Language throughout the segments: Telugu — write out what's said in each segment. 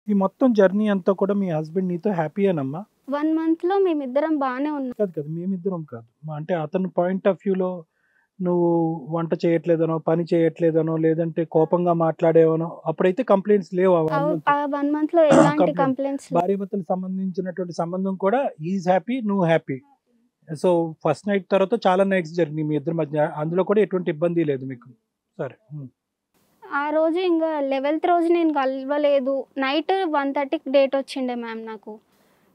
ఈ మొత్తం జర్నీ అంతా కూడా మీ హస్బెండ్ నీతో హ్యాపీయేనమ్మా? 1 మంత్‌లో మేమిద్దరం బానే ఉన్నాం. కాదు కదా! మేమిద్దరం కాదు. అంటే అతని పాయింట్ ఆఫ్ వ్యూలో నువ్వు వంట చేయట్లేదనో, పని చేయట్లేదనో, లేదంటే కోపంగా మాట్లాడేవనో అప్పుడైతే కంప్లెయింట్స్ లేవు ఆ 1 మంత్. ఆ 1 మంత్‌లో ఎలాంటి కంప్లెయింట్. కంప్లెయింట్స్ భార్యాభర్తలకు సంబంధించినటువంటి సంబంధం కూడా ఈజ్ హ్యాపీ, నువ్వు హ్యాపీ. సో, ఫస్ట్ నైట్ తర్వాత చాలా నైట్స్ జరిగినాయి మీ ఇద్దరి మధ్య. అందులో కూడా ఎటువంటి ఇబ్బంది లేదు మీకు. సరే. ఆ రోజు ఇంగ 11థ్ రోజు నేను కలవలేదు. నైట్ 1:30కి డేట్ వచ్చిండే మ్యామ్ నాకు.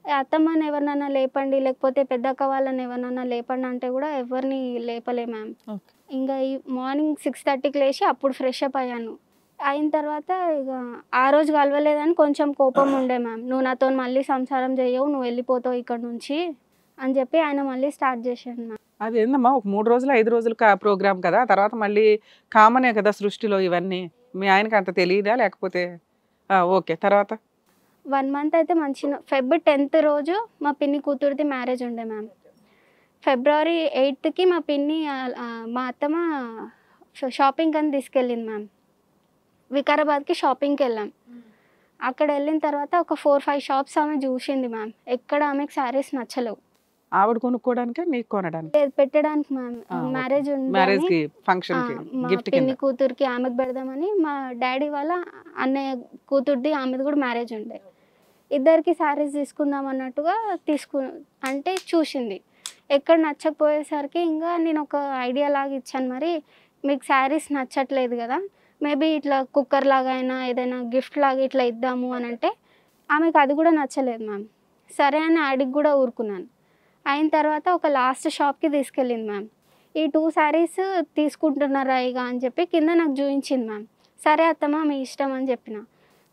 అత్తమ్మని ఎవరినన్నా లేపండి, లేకపోతే పెద్దక్క వాళ్ళని ఎవరినన్నా లేపండి అంటే కూడా ఎవరిని లేపలే మ్యామ్. ఓకే. ఇంగ ఈ మార్నింగ్ 6:30కి లేచి అప్పుడు ఫ్రెష్ అప్ అయ్యాను. అయిన తర్వాత ఇగ ఆ రోజు కలవలేదని కొంచెం కోపం ఉండే మ్యామ్. నువ్వు నాతోని మళ్ళీ సంసారం చెయ్యవు, నువ్వు వెళ్ళిపోతావు ఇక్కడ నుంచి అని చెప్పి ఆయన మళ్ళీ స్టార్ట్ చేశాడు మ్యామ్. అది ఏందమ్మా ఒక 3 రోజులు 5 రోజులు ప్రోగ్రామ్ కదా, తర్వాత మళ్ళీ కామనే కదా సృష్టిలో ఇవన్నీ. మీ ఆయనకి అంత తెలియదా లేకపోతే? ఓకే, తర్వాత 1 మంత్ అయితే ఫెబ్ 10th రోజు మా పిన్ని కూతురిది మ్యారేజ్ ఉండే మ్యామ్. ఫిబ్రవరి 8కి మా పిన్ని మా అత్తమ్మ షాపింగ్ అని తీసుకెళ్ళింది మ్యామ్. వికారాబాద్కి షాపింగ్కి వెళ్ళాం. అక్కడ వెళ్ళిన తర్వాత ఒక 4-5 షాప్స్ ఆమె చూసింది మ్యామ్. ఎక్కడ ఆమెకు శారీస్ నచ్చలేవు. ఆవిడ కొనుక్కోవడానికా నీకు కొనడానికి? లేదు, పెట్టడానికి మ్యామ్. ఓకే. మ్యారేజ్ మ్యారేజ్ ఉందని కి ఫంక్షన్ కి మా గిఫ్ట్ కింద. పిన్ని కూతురికి ఆమెకు పెడదామని మా డాడీ వాళ్ళ అన్నయ్య కూతుర్ది ఆమెది కూడా మ్యారేజ్ ఉండే. ఇద్దరికి శారీస్ తీసుకుందాం అన్నట్టుగా అంటే చూసింది. ఎక్కడ నచ్చకపోయేసరికి ఇంకా నేను ఒక ఐడియా లాగా ఇచ్చాను, మరి మీకు శారీస్ నచ్చట్లేదు కదా, మేబీ ఇట్లా కుక్కర్ లాగా అయినా ఏదైనా గిఫ్ట్ లాగా ఇట్లా ఇద్దాము అని అంటే ఆమెకు అది కూడా నచ్చలేదు మ్యామ్. సరే అని అడిగి కూడా ఊరుకున్నాను. అయిన తర్వాత ఒక లాస్ట్ షాప్కి తీసుకెళ్ళింది మ్యామ్. ఈ 2 శారీస్ తీసుకుంటున్నారా ఇక అని చెప్పి కింద నాకు చూపించింది మ్యామ్. సరే అత్తమ్మ మీ ఇష్టం అని చెప్పిన.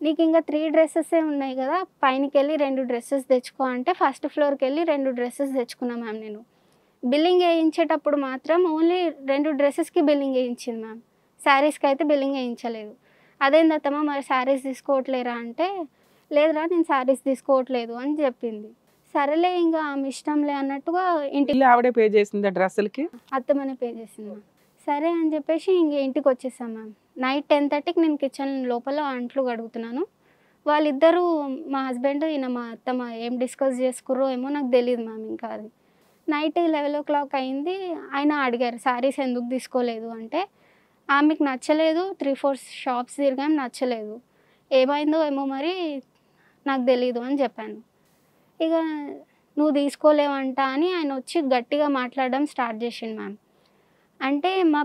నీకు ఇంకా 3 డ్రెస్సెసే ఉన్నాయి కదా, పైనకి వెళ్ళి 2 డ్రెస్సెస్ తెచ్చుకో అంటే ఫస్ట్ ఫ్లోర్కి వెళ్ళి 2 డ్రెస్సెస్ తెచ్చుకున్నా మ్యామ్. నేను బిల్లింగ్ వేయించేటప్పుడు మాత్రం ఓన్లీ 2 డ్రెస్సెస్కి బిల్లింగ్ వేయించింది మ్యామ్. శారీస్కి అయితే బిల్లింగ్ వేయించలేదు. అదేంది అత్తమ్మ మరి శారీస్ తీసుకోవట్లేరా అంటే, లేదురా నేను శారీస్ తీసుకోవట్లేదు అని చెప్పింది. సరేలే ఇంకా ఆమె ఇష్టంలే అన్నట్టుగా ఇంటికి ఇల్లు ఆవిడే పే చేసిందా డ్రెస్సులకి? అత్తమ్మనే పే చేసింది మ్యామ్. సరే అని చెప్పేసి ఇంక ఇంటికి వచ్చేసాం మ్యామ్. నైట్ 10:30కి నేను కిచెన్ లోపల అంట్లు కడుగుతున్నాను. వాళ్ళిద్దరూ మా హస్బెండ్ ఈయన మా అత్తమ్మ ఏం డిస్కస్ చేసుకుర్రో ఏమో నాకు తెలియదు మ్యామ్. ఇంకా అది నైట్ 11 అయింది. ఆయన అడిగారు శారీస్ ఎందుకు తీసుకోలేదు అంటే, ఆమెకు నచ్చలేదు, 3-4 షాప్స్ తిరిగాం నచ్చలేదు, ఏమైందో ఏమో మరి నాకు తెలీదు అని చెప్పాను. ఇక నువ్వు తీసుకోలేవంట అని ఆయన వచ్చి గట్టిగా మాట్లాడడం స్టార్ట్ చేసిండు మ్యామ్. అంటే మా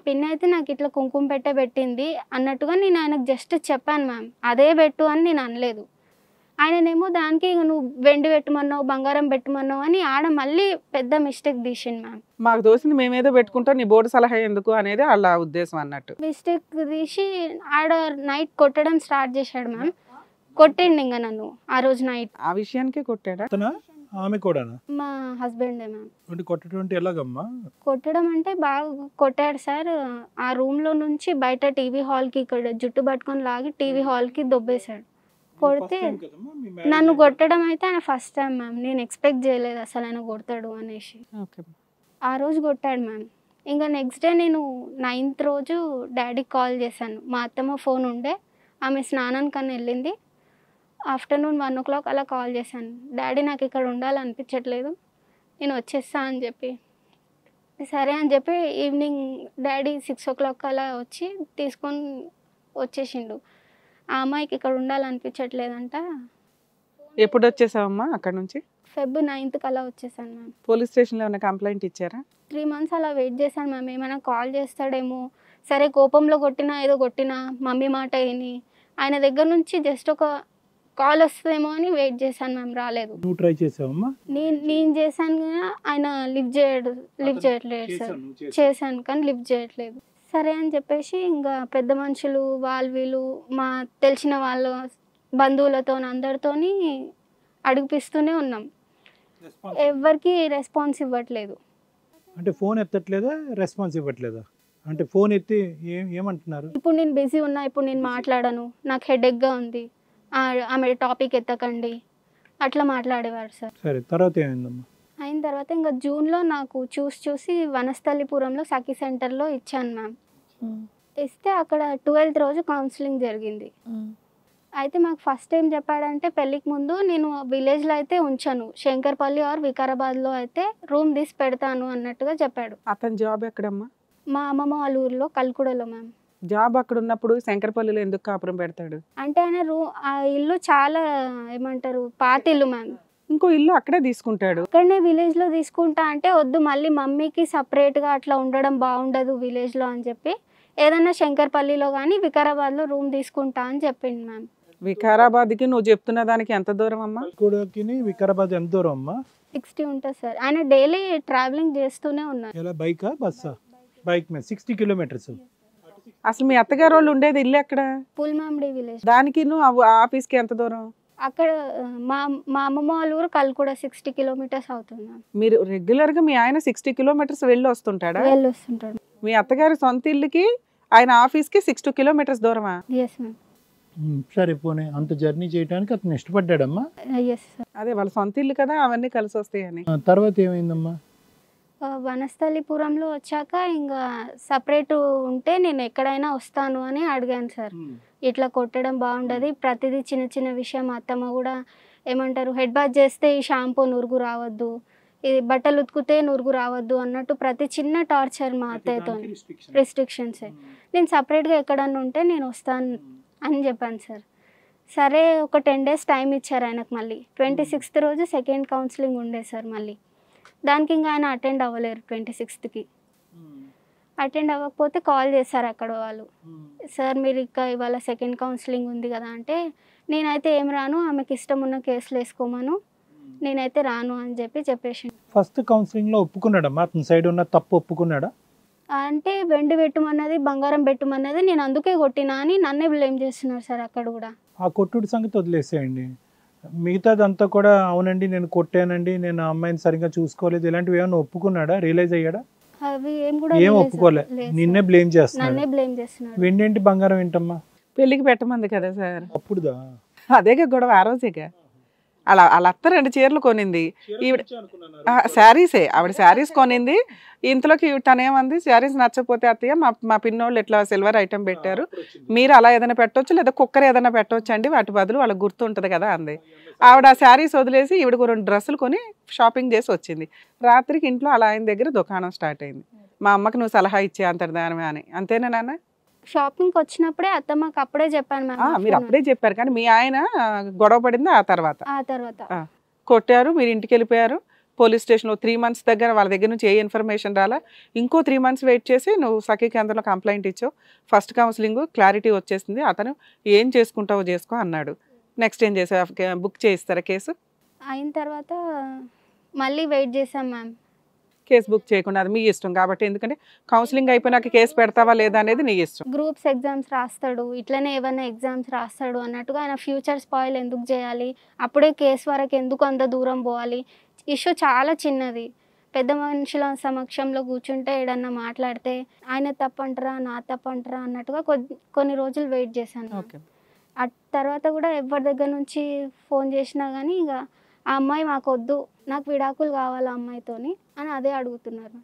పిన్ని అయితే నాకు ఇట్లా కుంకుమ పెట్టింది అన్నట్టుగా నేను ఆయనకు జస్ట్ చెప్పాను మ్యామ్. అదే పెట్టు అని నేను అనలేదు. ఆయననేమో దానికి ఇక నువ్వు వెండి పెట్టమన్నావు, బంగారం పెట్టమన్నావు అని ఆడ మళ్ళీ పెద్ద మిస్టేక్ తీసిండు మ్యామ్. మాకు దోసింది మేమేదో పెట్టుకుంటాం, నీ బోర్డు సలహా ఎందుకు అనేది వాళ్ళ ఉద్దేశం అన్నట్టు. మిస్టేక్ తీసి ఆడ నైట్ కొట్టడం స్టార్ట్ చేశాడు మ్యామ్. కొట్టిండు ఇంకా నన్ను ఆ రోజు నైట్. ఆ విషయానికే కొట్టాడా? అతనా? ఆమె కూడానా? మా హస్బెండే మ్యామ్. అంటే కొట్టడం అంటే ఎలాగమ్మా? కొట్టడం అంటే బాగా కొట్టాడు సార్. ఆ రూమ్లో నుంచి బయట టీవీ హాల్కి ఇక్కడ జుట్టు పట్టుకొని లాగి టీవీ హాల్కి దొబ్బేశాడు. కొడితే నన్ను కొట్టడం అయితే ఆయన ఫస్ట్ టైం మ్యామ్. నేను ఎక్స్పెక్ట్ చేయలేదు అసలు ఆయన కొడతాడు అనేసి. ఓకే. ఆ రోజు కొట్టాడు మ్యామ్. ఇంకా నెక్స్ట్ డే నేను 9th రోజు డాడీకి కాల్ చేశాను. మా అత్తమ్మ ఫోన్ ఉండే, ఆమె స్నానానికన్నా వెళ్ళింది. ఆఫ్టర్నూన్ 1 o'clock అలా కాల్ చేశాను. డాడీ నాకు ఇక్కడ ఉండాలనిపించట్లేదు, నేను వచ్చేస్తా అని చెప్పి. సరే అని చెప్పి ఈవినింగ్ డాడీ 6 o'clock అలా వచ్చి తీసుకొని వచ్చేసిండు. ఆ అమ్మాయికి ఇక్కడ ఉండాలనిపించట్లేదంట. ఎప్పుడు వచ్చేసావమ్మా అక్కడ నుంచి? ఫెబ్ 9th అలా వచ్చేసాను మ్యామ్. పోలీస్ స్టేషన్లో ఏమైనా కంప్లైంట్ ఇచ్చారా? 3 months అలా వెయిట్ చేశాను మ్యామ్. ఏమైనా కాల్ చేస్తాడేమో, సరే కోపంలో కొట్టినా ఏదో కొట్టినా మమ్మీ మాట విని ఆయన దగ్గర నుంచి జస్ట్ ఒక కాల్ వస్తుందేమో అని వెయిట్ చేశాను మ్యామ్. రాలేదు. నువ్వు ట్రై చేసావమ్మా? నేను చేశాను కానీ ఆయన లిఫ్ట్ చేయట్లేదు సార్. చేశాను కానీ లిఫ్ట్ చేయట్లేదు. సరే అని చెప్పేసి ఇంకా పెద్ద మనుషులు వీళ్ళు మా తెలిసిన వాళ్ళ బంధువులతో అందరితోని అడిగిపిస్తూనే ఉన్నాం. ఎవరికి రెస్పాన్స్ ఇవ్వట్లేదు. అంటే ఫోన్ ఎత్తట్లేదా, రెస్పాన్స్ ఇవ్వట్లేదా? అంటే ఫోన్ ఎత్తి ఏమంటున్నారు? ఇప్పుడు నేను బిజీ ఉన్నా, ఇప్పుడు నేను మాట్లాడను, నాకు హెడేక్గా ఉంది, ఆమె టాపిక్ ఎత్తకండి అట్లా మాట్లాడేవారు సార్. సరే, తర్వాత ఏమైందమ్మా? అయిన తర్వాత ఇంకా జూన్లో నాకు చూసి వనస్థలిపురంలో సఖీ సెంటర్లో ఇచ్చాను మ్యామ్. ఇస్తే అక్కడ 12th రోజు కౌన్సిలింగ్ జరిగింది. అయితే మాకు ఫస్ట్ ఏం చెప్పాడంటే పెళ్ళికి ముందు నేను విలేజ్లో అయితే ఉంచాను, శంకర్పల్లి ఆర్ వికారాబాద్లో అయితే రూమ్ తీసి పెడతాను అన్నట్టుగా చెప్పాడు. అతని జాబ్ ఎక్కడమ్మా? మా అమ్మమ్మ వాళ్ళ ఊర్లో కల్కుడలో మ్యామ్. జాబ్ అక్కడ ఉన్నప్పుడు శంకరపల్లిలో ఎందుకు కాపురం పెడతాడు? అంటే ఆయన ఆ ఇల్లు చాలా ఏమంటారు పాత ఇల్లు మ్యామ్. ఇంకో ఇల్లు అక్కడే తీసుకుంటాడు. అక్కడనే విలేజ్లో తీసుకుంటా అంటే వద్దు, మళ్ళీ మమ్మీకి సపరేట్గా అట్లా ఉండడం బాగుండదు విలేజ్లో అని చెప్పి ఏదన్నా శంకర్పల్లిలో కానీ వికారాబాద్లో రూమ్ తీసుకుంటా అని చెప్పింది మ్యామ్. వికారాబాద్కి నువ్వు చెప్తున్న దానికి ఎంత దూరం అమ్మా? కూడకి వికారాబాద్ ఎంత దూరం అమ్మా? 60 ఉంటుంది సార్. ఆయన డైలీ ట్రావెలింగ్ చేస్తూనే ఉన్నారు. ఎలా బైకా బస్సా? బైక్ మీద 60 కిలోమీటర్స్. అసలు మీ అత్తగారు వాళ్ళు ఉండేది ఇల్లు ఎక్కడ? పుల్మామిడి విలేజ్. దానికి నువ్వు ఆఫీస్కి ఎంత దూరం? అక్కడ మా మా అమ్మమ్మ వాళ్ళ ఊరు కల్కుడ 60 కిలోమీటర్స్ అవుతుంది మ్యామ్. మీరు రెగ్యులర్ గా మీ ఆయన 60 కిలోమీటర్స్ వెళ్ళి వస్తుంటాడా? వెళ్ళి వస్తుంటాడు. మీ అత్తగారి సొంత ఇల్లుకి ఆయన ఆఫీస్కి 62 కిలోమీటర్స్ దూరమా? Yes ma'am. సరే పోనీ అంత జర్నీ చేయడానికి అతను ఇష్టపడ్డాడమ్మా. Yes sir. అదే వాళ్ళ సొంత ఇల్లు కదా, అవన్నీ కలిసి వస్తాయని. తర్వాత ఏమైందమ్మా? వనస్థలిపురంలో వచ్చాక ఇంకా సపరేట్ ఉంటే నేను ఎక్కడైనా వస్తాను అని అడిగాను సార్. ఇట్లా కొట్టడం బాగుండదు, ప్రతిదీ చిన్న చిన్న విషయం అత్తమ్మ కూడా ఏమంటారు హెడ్ బాత్ చేస్తే ఈ షాంపూ నురుగు రావద్దు, ఇది బట్టలు ఉతికితే నురుగు రావద్దు అన్నట్టు ప్రతి చిన్న టార్చర్ మా అత్తయ్యతో రిస్ట్రిక్షన్స్. నేను సపరేట్గా ఎక్కడన్నా ఉంటే నేను వస్తాను అని చెప్పాను సార్. సరే ఒక 10 days టైం ఇచ్చారు ఆయనకు. మళ్ళీ 26th రోజు సెకండ్ కౌన్సిలింగ్ ఉండే సార్. మళ్ళీ దానికి ఇంకా ఆయన అటెండ్ అవ్వలేరు 26th. అటెండ్ అవ్వకపోతే కాల్ చేశారు అక్కడ వాళ్ళు, సార్ మీరు ఇంకా ఇవాళ సెకండ్ కౌన్సిలింగ్ ఉంది కదా అంటే, నేనైతే ఏం రాను, ఆమెకి ఇష్టం ఉన్న కేసులు వేసుకోమను, నేనైతే రాను అని చెప్పేసి. ఫస్ట్ కౌన్సిలింగ్లో ఒప్పుకున్నాడమ్మా? అతని సైడ్ ఉన్న తప్పు ఒప్పుకున్నాడా? అంటే వెండి పెట్టమన్నది, బంగారం పెట్టమన్నది నేను అందుకే కొట్టినా అని నన్నే బ్లేమ్ చేస్తున్నారు సార్ అక్కడ కూడా. ఆ కొట్టుడు సంగతి వదిలేసేయండి, మిగతాదంతా కూడా అవునండి నేను కొట్టానండి, నేను ఆ అమ్మాయిని సరిగ్గా చూసుకోలేదు, ఇలాంటివి ఏమైనా ఒప్పుకున్నాడా? రియలైజ్ అయ్యాడా? అవి ఏం కూడా ఏం ఒప్పుకోలే, నిన్నే బ్లేమ్ చేస్తున్నాడు. నన్నే బ్లేమ్ చేస్తున్నాడు. వెండేంటి బంగారం ఏంటమ్మా? పెళ్లికి పెట్టమంది కదా సార్. అప్పుడుదా? అదేగా గొడవ ఆ రోజేగా. అలా వాళ్ళ అత్త 2 చీరలు కొనింది, ఈవిడ శారీసే, ఆవిడ శారీస్ కొనింది. ఇంతలోకి తనేమంది, శారీస్ నచ్చకపోతే అత్తయ్య మా పిన్నోళ్ళు ఇట్లా సిల్వర్ ఐటమ్ పెట్టారు, మీరు అలా ఏదైనా పెట్టవచ్చు లేదా కుక్కర్ ఏదైనా పెట్టవచ్చు అండి, వాటి బదులు వాళ్ళకి గుర్తు ఉంటుంది కదా అంది. ఆవిడ ఆ శారీస్ వదిలేసి ఈవిడకు 2 డ్రెస్సులు కొని షాపింగ్ చేసి వచ్చింది. రాత్రికి ఇంట్లో అలా ఆయన దగ్గర దుకాణం స్టార్ట్ అయింది. మా అమ్మకి నువ్వు సలహా ఇచ్చే అంతర్ధానమే అని. అంతేనా నాన్న? షాపింగ్కి వచ్చినప్పుడే అత్తమ్మకి అప్పుడే చెప్పాను మ్యామ్. మీరు అప్పుడే చెప్పారు, కానీ మీ ఆయన గొడవ పడింది ఆ తర్వాత. కొట్టారు, మీరు ఇంటికి వెళ్ళిపోయారు. పోలీస్ స్టేషన్లో 3 months దగ్గర వాళ్ళ దగ్గర నుంచి ఏ ఇన్ఫర్మేషన్ రాలా. ఇంకో 3 months వెయిట్ చేసి నువ్వు సఖీ కేంద్రంలో కంప్లైంట్ ఇచ్చావు. ఫస్ట్ కౌన్సిలింగ్ క్లారిటీ వచ్చేసింది, అతను ఏం చేసుకుంటావో చేసుకో అన్నాడు. నెక్స్ట్ ఏం చేసావు? బుక్ చేయిస్తారా కేసు? అయిన తర్వాత మళ్ళీ వెయిట్ చేసాం మ్యామ్. కేసు బుక్ చేయకుండా, అది మీ ఇష్టం కాబట్టి. ఎందుకంటే కౌన్సిలింగ్ అయిపోయినాక కేసు పెడతావా లేదా అనేది నీ ఇష్టం. గ్రూప్స్ ఎగ్జామ్స్ రాస్తాడు, ఇట్లనే ఏమైనా ఎగ్జామ్స్ రాస్తాడు అన్నట్టుగా ఆయన ఫ్యూచర్ స్పాయిల్ ఎందుకు చేయాలి, అప్పుడే కేసు వరకు ఎందుకు అంత దూరం పోవాలి, ఇష్యూ చాలా చిన్నది. పెద్ద మనుషుల సమక్షంలో కూర్చుంటే ఏడన్నా మాట్లాడితే ఆయన తప్పంటారా నా తప్పంటారా అన్నట్టుగా కొన్ని రోజులు వెయిట్ చేశాను. ఆ తర్వాత కూడా ఎవరి దగ్గర నుంచి ఫోన్ చేసినా కానీ ఇక ఆ అమ్మాయి మాకొద్దు, నాకు విడాకులు కావాలి ఆ అమ్మాయితోని అని అదే అడుగుతున్నారు.